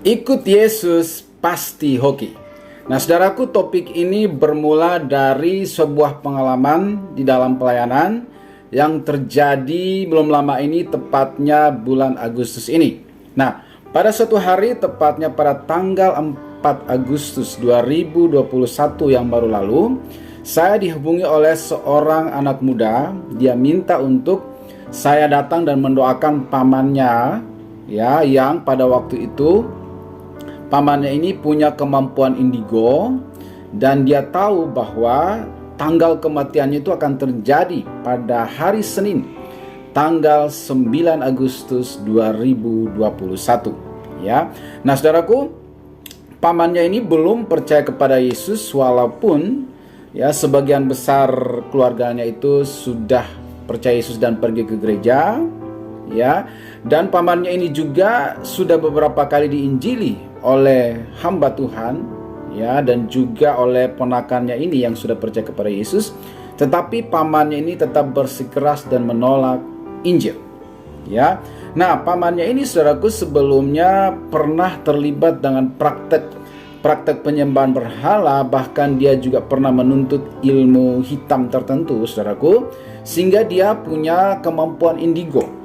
Ikut Yesus pasti hoki. Nah, saudaraku, topik ini bermula dari sebuah pengalaman di dalam pelayanan yang terjadi belum lama ini, tepatnya bulan Agustus ini. Nah, pada suatu hari, tepatnya pada tanggal 4 Agustus 2021 yang baru lalu, saya dihubungi oleh seorang anak muda. Dia minta untuk saya datang dan mendoakan pamannya, ya, yang pada waktu itu pamannya ini punya kemampuan indigo, dan dia tahu bahwa tanggal kematiannya itu akan terjadi pada hari Senin, tanggal 9 Agustus 2021. Ya. Nah, saudaraku, pamannya ini belum percaya kepada Yesus, walaupun ya sebagian besar keluarganya itu sudah percaya Yesus dan pergi ke gereja, ya. Dan pamannya ini juga sudah beberapa kali diinjili oleh hamba Tuhan, ya, dan juga oleh ponakannya ini yang sudah percaya kepada Yesus. Tetapi pamannya ini tetap bersikeras dan menolak Injil, ya. Nah, pamannya ini, saudaraku, sebelumnya pernah terlibat dengan praktek penyembahan berhala. Bahkan dia juga pernah menuntut ilmu hitam tertentu, saudaraku, sehingga dia punya kemampuan indigo.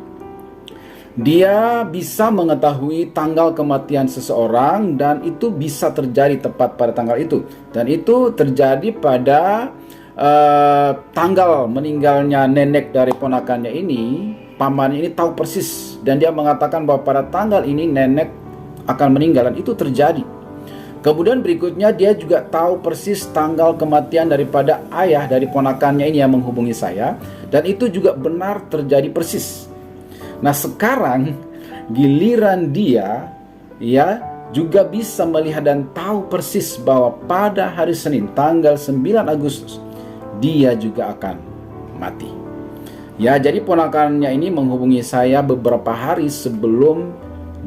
Dia bisa mengetahui tanggal kematian seseorang, dan itu bisa terjadi tepat pada tanggal itu. Dan itu terjadi pada tanggal meninggalnya nenek dari ponakannya ini. Paman ini tahu persis, dan dia mengatakan bahwa pada tanggal ini nenek akan meninggal, dan itu terjadi. Kemudian berikutnya dia juga tahu persis tanggal kematian daripada ayah dari ponakannya ini yang menghubungi saya, dan itu juga benar terjadi persis. Nah, sekarang giliran dia, ya, juga bisa melihat dan tahu persis bahwa pada hari Senin tanggal 9 Agustus dia juga akan mati. Ya, jadi ponakannya ini menghubungi saya beberapa hari sebelum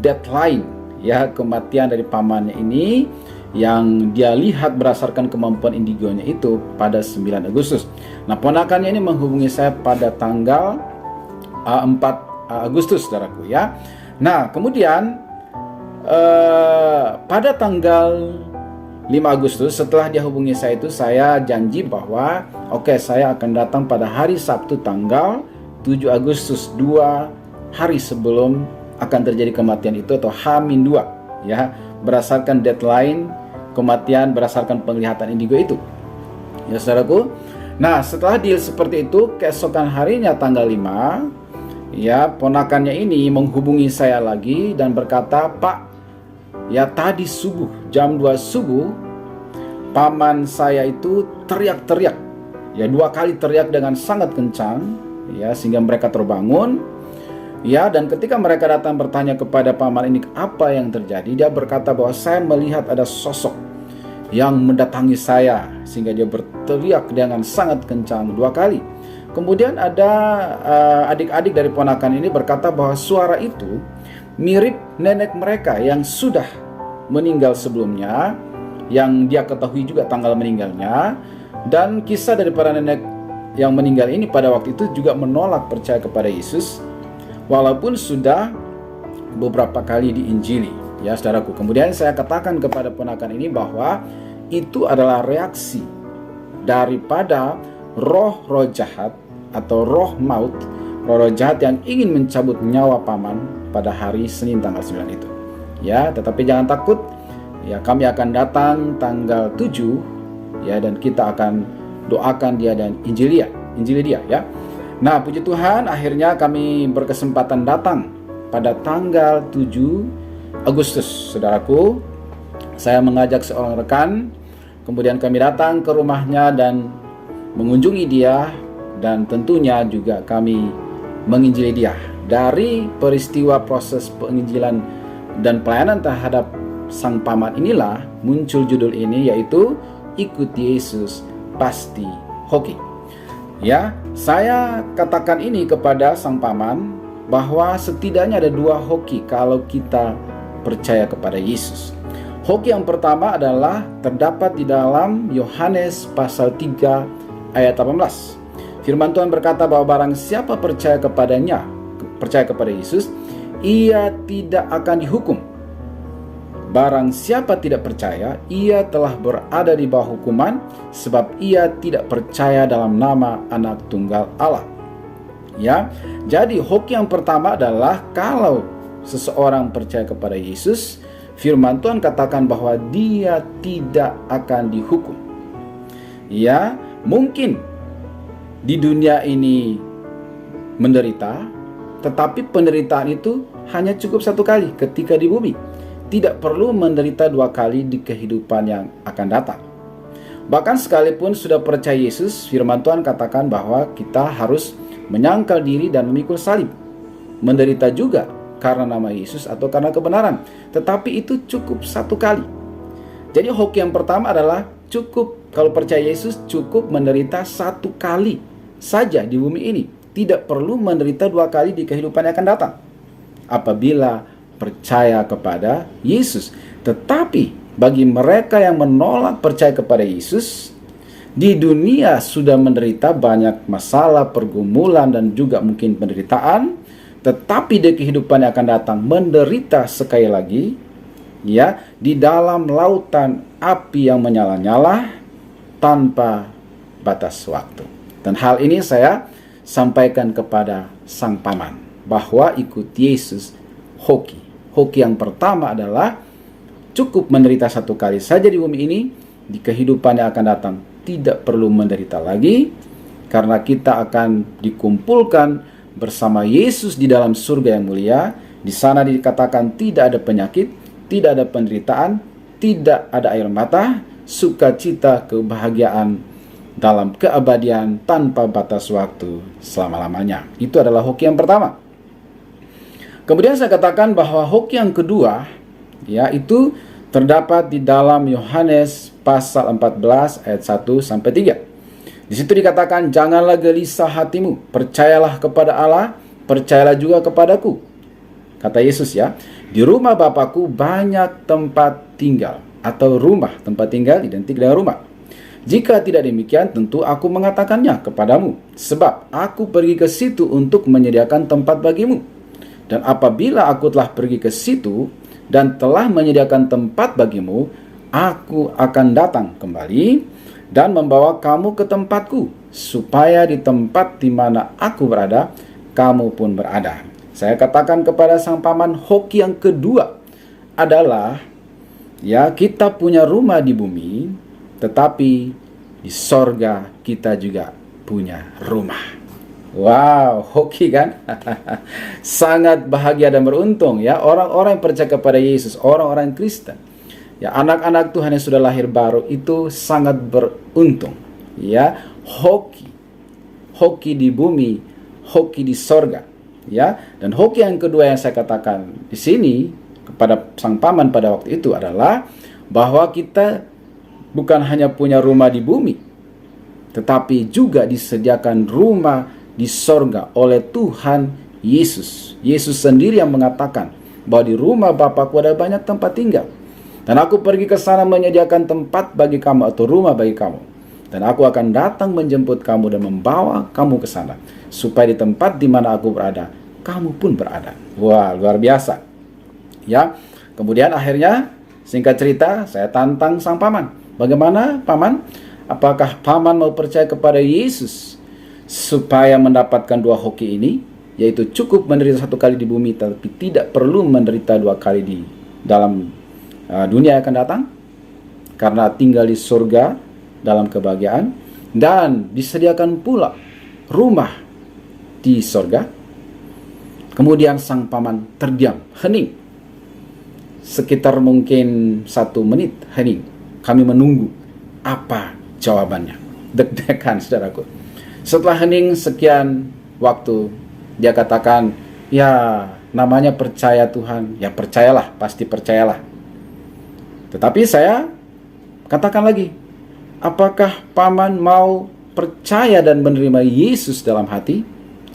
deadline, ya, kematian dari pamannya ini yang dia lihat berdasarkan kemampuan indigonya itu pada 9 Agustus. Nah, ponakannya ini menghubungi saya pada tanggal 4 Agustus, saudaraku, ya. Nah, kemudian pada tanggal 5 Agustus, setelah dia hubungi saya itu, saya janji bahwa oke, saya akan datang pada hari Sabtu tanggal 7 Agustus, 2 hari sebelum akan terjadi kematian itu, atau H-2, ya, berdasarkan deadline kematian berdasarkan penglihatan indigo itu, ya, saudaraku. Nah, setelah deal seperti itu, keesokan harinya tanggal 5, ya, ponakannya ini menghubungi saya lagi dan berkata, "Pak, ya, tadi subuh, jam 2 subuh, paman saya itu teriak-teriak, ya, 2 kali teriak dengan sangat kencang, ya, sehingga mereka terbangun, ya, dan ketika mereka datang bertanya kepada paman ini apa yang terjadi, dia berkata bahwa saya melihat ada sosok yang mendatangi saya, sehingga dia berteriak dengan sangat kencang 2 kali. Kemudian ada adik-adik dari ponakan ini berkata bahwa suara itu mirip nenek mereka yang sudah meninggal sebelumnya, yang dia ketahui juga tanggal meninggalnya. Dan kisah daripada nenek yang meninggal ini pada waktu itu juga menolak percaya kepada Yesus, walaupun sudah beberapa kali diinjili, ya, saudaraku. Kemudian saya katakan kepada ponakan ini bahwa itu adalah reaksi daripada roh-roh jahat atau roh maut, roh jahat yang ingin mencabut nyawa paman pada hari Senin tanggal 9 itu. Ya, tetapi jangan takut. Ya, kami akan datang tanggal 7, ya, dan kita akan doakan dia dan injili dia, ya. Nah, puji Tuhan, akhirnya kami berkesempatan datang pada tanggal 7 Agustus, saudaraku. Saya mengajak seorang rekan, kemudian kami datang ke rumahnya dan mengunjungi dia, dan tentunya juga kami menginjili dia. Dari peristiwa proses penginjilan dan pelayanan terhadap sang paman inilah muncul judul ini, yaitu Ikut Yesus Pasti Hoki. Ya, saya katakan ini kepada sang paman bahwa setidaknya ada 2 hoki kalau kita percaya kepada Yesus. Hoki yang pertama adalah terdapat di dalam Yohanes pasal 3 ayat 18. Firman Tuhan berkata bahwa barang siapa percaya kepada Yesus, ia tidak akan dihukum. Barang siapa tidak percaya, ia telah berada di bawah hukuman, sebab ia tidak percaya dalam nama Anak Tunggal Allah. Ya, jadi hoki yang pertama adalah kalau seseorang percaya kepada Yesus, firman Tuhan katakan bahwa dia tidak akan dihukum. Ya, mungkin di dunia ini menderita, tetapi penderitaan itu hanya cukup satu kali ketika di bumi. Tidak perlu menderita dua kali di kehidupan yang akan datang. Bahkan sekalipun sudah percaya Yesus, firman Tuhan katakan bahwa kita harus menyangkal diri dan memikul salib. Menderita juga karena nama Yesus atau karena kebenaran. Tetapi itu cukup satu kali. Jadi hoki yang pertama adalah cukup, kalau percaya Yesus cukup menderita satu kali saja di bumi ini. Tidak perlu menderita dua kali di kehidupan yang akan datang apabila percaya kepada Yesus. Tetapi bagi mereka yang menolak percaya kepada Yesus, di dunia sudah menderita banyak masalah, pergumulan, dan juga mungkin penderitaan, tetapi di kehidupan yang akan datang menderita sekali lagi, ya, di dalam lautan api yang menyala-nyala tanpa batas waktu. Dan hal ini saya sampaikan kepada sang paman, bahwa ikut Yesus hoki. Hoki yang pertama adalah cukup menderita satu kali saja di bumi ini, di kehidupan yang akan datang tidak perlu menderita lagi, karena kita akan dikumpulkan bersama Yesus di dalam surga yang mulia. Di sana dikatakan tidak ada penyakit, tidak ada penderitaan, tidak ada air mata, sukacita, kebahagiaan dalam keabadian tanpa batas waktu selama-lamanya. Itu adalah hoki yang pertama. Kemudian saya katakan bahwa hoki yang kedua, yaitu terdapat di dalam Yohanes pasal 14 ayat 1 sampai 3. Di situ dikatakan, janganlah gelisah hatimu, percayalah kepada Allah, percayalah juga kepadaku. Kata Yesus, ya, di rumah Bapakku banyak tempat tinggal, atau rumah, tempat tinggal identik dengan rumah. Jika tidak demikian, tentu aku mengatakannya kepadamu, sebab aku pergi ke situ untuk menyediakan tempat bagimu. Dan apabila aku telah pergi ke situ dan telah menyediakan tempat bagimu, aku akan datang kembali dan membawa kamu ke tempatku, supaya di tempat di mana aku berada, kamu pun berada. Saya katakan kepada sang paman, hoki yang kedua adalah, ya, kita punya rumah di bumi, tetapi di sorga kita juga punya rumah. Wow, hoki kan? Sangat bahagia dan beruntung, ya, orang-orang yang percaya kepada Yesus, orang-orang Kristen, ya, anak-anak Tuhan yang sudah lahir baru itu sangat beruntung, ya. Hoki di bumi, hoki di sorga, ya. Dan hoki yang kedua yang saya katakan di sini kepada sang paman pada waktu itu adalah bahwa kita bukan hanya punya rumah di bumi, tetapi juga disediakan rumah di sorga oleh Tuhan Yesus. Yesus sendiri yang mengatakan bahwa di rumah Bapakku ada banyak tempat tinggal, dan aku pergi ke sana menyediakan tempat bagi kamu, atau rumah bagi kamu, dan aku akan datang menjemput kamu dan membawa kamu ke sana, supaya di tempat di mana aku berada, kamu pun berada. Wah, luar biasa, ya. Kemudian akhirnya, singkat cerita, saya tantang sang paman. Bagaimana, paman? Apakah paman mau percaya kepada Yesus supaya mendapatkan dua hoki ini, yaitu cukup menderita satu kali di bumi, tapi tidak perlu menderita dua kali di dalam dunia yang akan datang, karena tinggal di surga dalam kebahagiaan, dan disediakan pula rumah di surga. Kemudian sang paman terdiam, hening, sekitar mungkin 1 menit hening. Kami menunggu apa jawabannya, deg-degan saudaraku. Setelah hening sekian waktu, dia katakan, ya, namanya percaya Tuhan, ya percayalah, pasti percayalah. Tetapi saya katakan lagi, apakah paman mau percaya dan menerima Yesus dalam hati?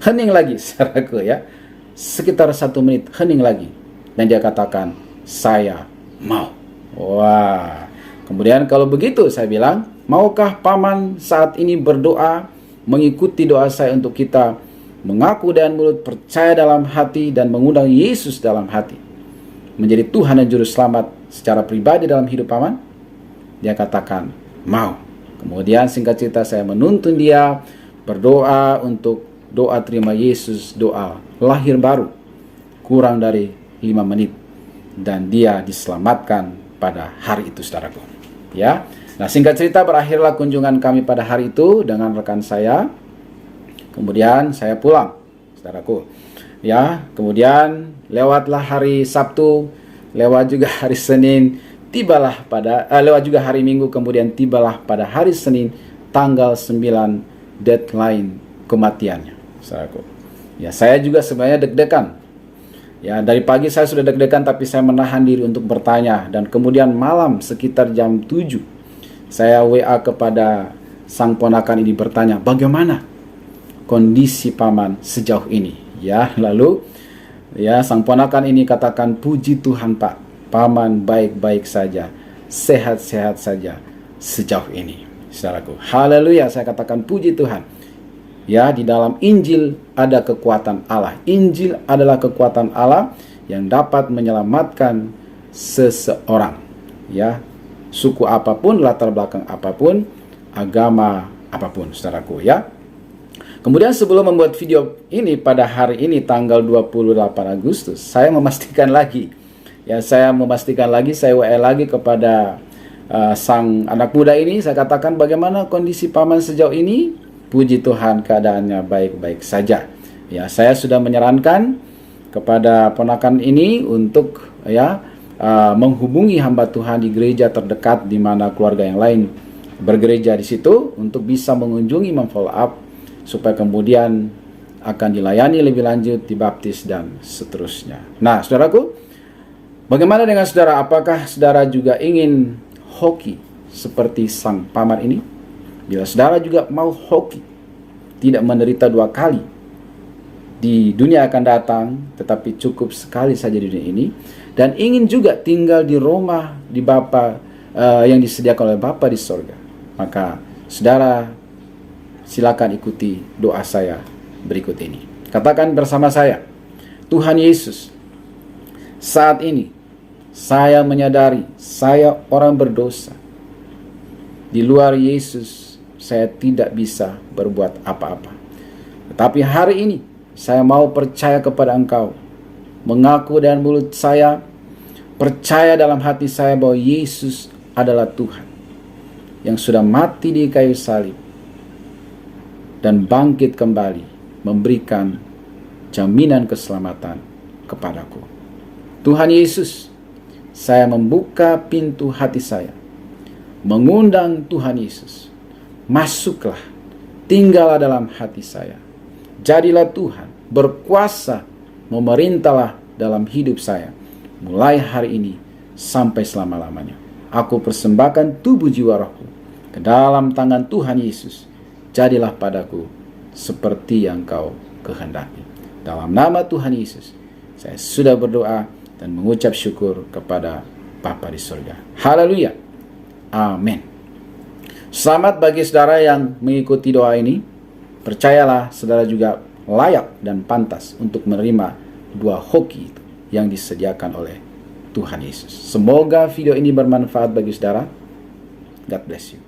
Hening lagi saudaraku, ya, sekitar 1 menit hening lagi, dan dia katakan, saya mau. Wah, kemudian kalau begitu saya bilang, maukah paman saat ini berdoa, mengikuti doa saya untuk kita mengaku dengan mulut, percaya dalam hati, dan mengundang Yesus dalam hati? menjadi Tuhan dan Juru Selamat secara pribadi dalam hidup paman? Dia katakan, mau. Kemudian singkat cerita saya menuntun dia berdoa untuk doa terima Yesus, doa lahir baru. Kurang dari 5 menit. Dan dia diselamatkan pada hari itu, saudaraku. Ya. Nah, singkat cerita berakhirlah kunjungan kami pada hari itu dengan rekan saya. Kemudian saya pulang, saudaraku. Ya, kemudian lewatlah hari Sabtu, lewat juga hari Senin, lewat juga hari Minggu, kemudian tibalah pada hari Senin tanggal 9 deadline kematiannya, saudaraku. Ya, saya juga sebenarnya deg-degan. Ya, dari pagi saya sudah deg-degan, tapi saya menahan diri untuk bertanya. Dan kemudian malam sekitar jam 7, saya WA kepada sang ponakan ini bertanya, bagaimana kondisi paman sejauh ini? Ya, lalu ya sang ponakan ini katakan, puji Tuhan Pak, paman baik-baik saja, sehat-sehat saja sejauh ini, saudaraku. Haleluya, saya katakan puji Tuhan. Ya, di dalam Injil ada kekuatan Allah. Injil adalah kekuatan Allah yang dapat menyelamatkan seseorang. Ya, suku apapun, latar belakang apapun, agama apapun, saudaraku, ya. Kemudian sebelum membuat video ini pada hari ini tanggal 28 Agustus, saya memastikan lagi. Ya, saya WA lagi kepada sang anak muda ini. Saya katakan, bagaimana kondisi paman sejauh ini? Puji Tuhan, keadaannya baik-baik saja. Ya, saya sudah menyarankan kepada ponakan ini untuk menghubungi hamba Tuhan di gereja terdekat di mana keluarga yang lain bergereja di situ untuk bisa mengunjungi, memfollow up supaya kemudian akan dilayani lebih lanjut, dibaptis dan seterusnya. Nah, saudaraku, bagaimana dengan saudara? Apakah saudara juga ingin hoki seperti sang paman ini? Bila saudara juga mau hoki, tidak menderita 2 kali di dunia akan datang, tetapi cukup sekali saja di dunia ini, dan ingin juga tinggal di rumah di Bapa yang disediakan oleh Bapa di sorga, maka saudara silakan ikuti doa saya berikut ini. Katakan bersama saya, Tuhan Yesus, saat ini saya menyadari saya orang berdosa. Di luar Yesus saya tidak bisa berbuat apa-apa. Tetapi hari ini saya mau percaya kepada Engkau, mengaku dengan mulut saya, percaya dalam hati saya bahwa Yesus adalah Tuhan yang sudah mati di kayu salib dan bangkit kembali, memberikan jaminan keselamatan kepadaku. Tuhan Yesus, saya membuka pintu hati saya, mengundang Tuhan Yesus, masuklah, tinggallah dalam hati saya. Jadilah Tuhan, berkuasa, memerintahlah dalam hidup saya, mulai hari ini sampai selama-lamanya. Aku persembahkan tubuh jiwa rohku ke dalam tangan Tuhan Yesus. Jadilah padaku seperti yang Kau kehendaki. Dalam nama Tuhan Yesus, saya sudah berdoa dan mengucap syukur kepada Bapa di surga. Haleluya. Amin. Selamat bagi saudara yang mengikuti doa ini. Percayalah saudara juga layak dan pantas untuk menerima 2 hoki yang disediakan oleh Tuhan Yesus. Semoga video ini bermanfaat bagi saudara. God bless you.